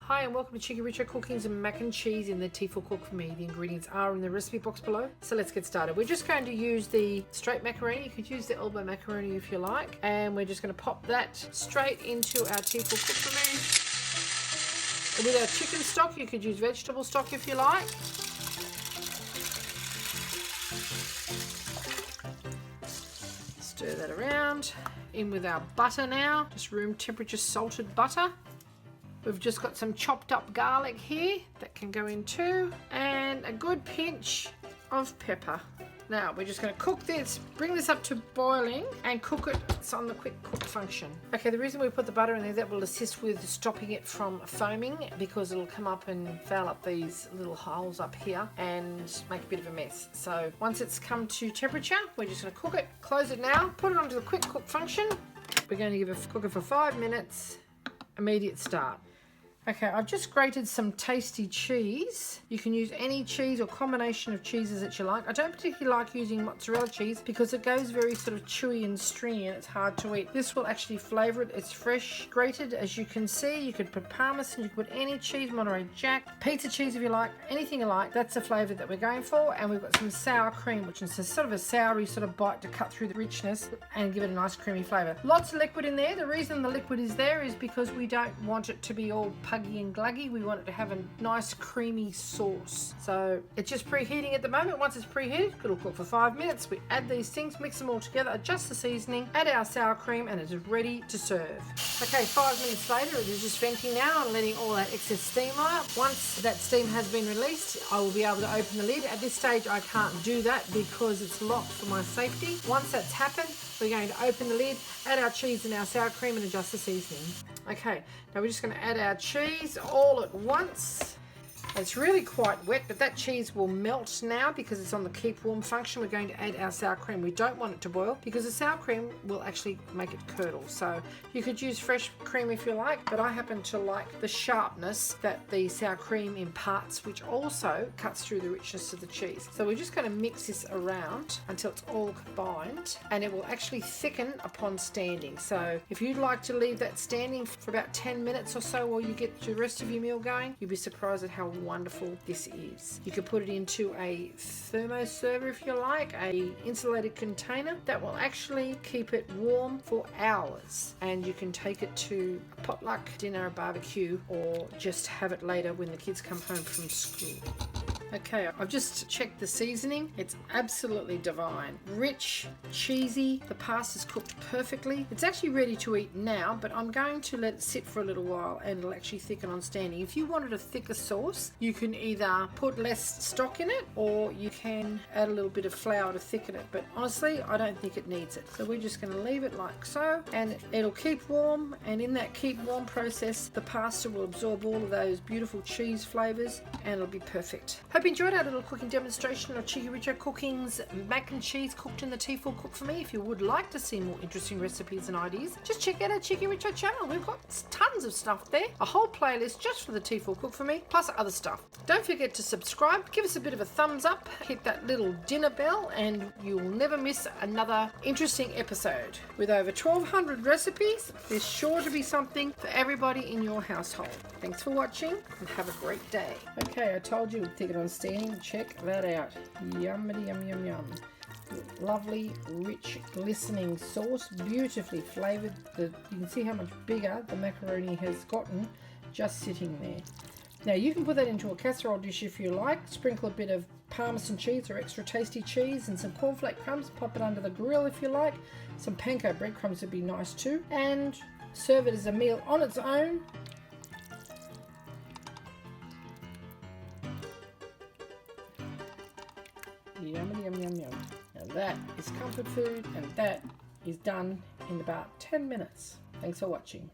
Hi and welcome to cheekyricho cookings and mac and cheese in the Tefal Cook4Me. The ingredients are in the recipe box below. So let's get started. We're just going to use the straight macaroni. You could use the elbow macaroni if you like. And we're just going to pop that straight into our Tefal Cook4Me. With our chicken stock, you could use vegetable stock if you like. Stir that around. In with our butter now, just room temperature salted butter. We've just got some chopped up garlic here that can go in too, and a good pinch of pepper. Now we're just going to cook this, bring this up to boiling and cook it. It's on the quick cook function. Okay, the reason we put the butter in there, that will assist with stopping it from foaming, because it'll come up and foul up these little holes up here and make a bit of a mess. So once it's come to temperature, we're just going to cook it. Close it now, put it onto the quick cook function. We're going to give it cook it for 5 minutes. Immediate start. Okay, I've just grated some tasty cheese. You can use any cheese or combination of cheeses that you like. I don't particularly like using mozzarella cheese because it goes very sort of chewy and stringy and it's hard to eat. This will actually flavour it. It's fresh grated, as you can see. You could put parmesan, you could put any cheese, Monterey Jack, pizza cheese if you like, anything you like. That's the flavour that we're going for. And we've got some sour cream, which is a sort of a soury sort of bite to cut through the richness and give it a nice creamy flavour. Lots of liquid in there. The reason the liquid is there is because we don't want it to be all puggy and gluggy. We want it to have a nice creamy sauce. So it's just preheating at the moment. Once it's preheated, it'll cook for 5 minutes. We add these things, mix them all together, adjust the seasoning, add our sour cream, and it is ready to serve. Okay, 5 minutes later, it is just venting now and letting all that excess steam out. Once that steam has been released, I will be able to open the lid. At this stage, I can't do that because it's locked for my safety. Once that's happened, we're going to open the lid, add our cheese and our sour cream, and adjust the seasoning. Okay, now we're just going to add our cheese all at once. It's really quite wet, but that cheese will melt now because it's on the keep warm function. We're going to add our sour cream. We don't want it to boil because the sour cream will actually make it curdle. So you could use fresh cream if you like, but I happen to like the sharpness that the sour cream imparts, which also cuts through the richness of the cheese. So we're just going to mix this around until it's all combined, and it will actually thicken upon standing. So if you'd like to leave that standing for about 10 minutes or so while you get the rest of your meal going, you'll be surprised at how wonderful this is. You could put it into a thermo server if you like, a insulated container that will actually keep it warm for hours, and you can take it to a potluck, dinner, a barbecue, or just have it later when the kids come home from school. Okay, I've just checked the seasoning. It's absolutely divine. Rich, cheesy, the pasta's cooked perfectly. It's actually ready to eat now, but I'm going to let it sit for a little while and it'll actually thicken on standing. If you wanted a thicker sauce, you can either put less stock in it or you can add a little bit of flour to thicken it, but honestly, I don't think it needs it. So we're just going to leave it like so, and it'll keep warm, and in that keep warm process, the pasta will absorb all of those beautiful cheese flavours and it'll be perfect. Hope you enjoyed our little cooking demonstration of cheekyricho cooking's mac and cheese cooked in the Tefal Cook4Me. If you would like to see more interesting recipes and ideas, just check out our cheekyricho channel. We've got tons of stuff there, a whole playlist just for the Tefal Cook4Me, plus other stuff. Don't forget to subscribe, give us a bit of a thumbs up, hit that little dinner bell, and you will never miss another interesting episode. With over 1,200 recipes, there's sure to be something for everybody in your household. Thanks for watching and have a great day. Okay, I told you we'd take it on standing. Check that out. Yummity yum yum yum. Lovely, rich, glistening sauce, beautifully flavoured. You can see how much bigger the macaroni has gotten just sitting there. Now you can put that into a casserole dish if you like. Sprinkle a bit of parmesan cheese or extra tasty cheese and some cornflake crumbs. Pop it under the grill if you like. Some panko breadcrumbs would be nice too. And serve it as a meal on its own. Yummy, yum, yum, yum. Now that is comfort food, and that is done in about 10 minutes. Thanks for watching.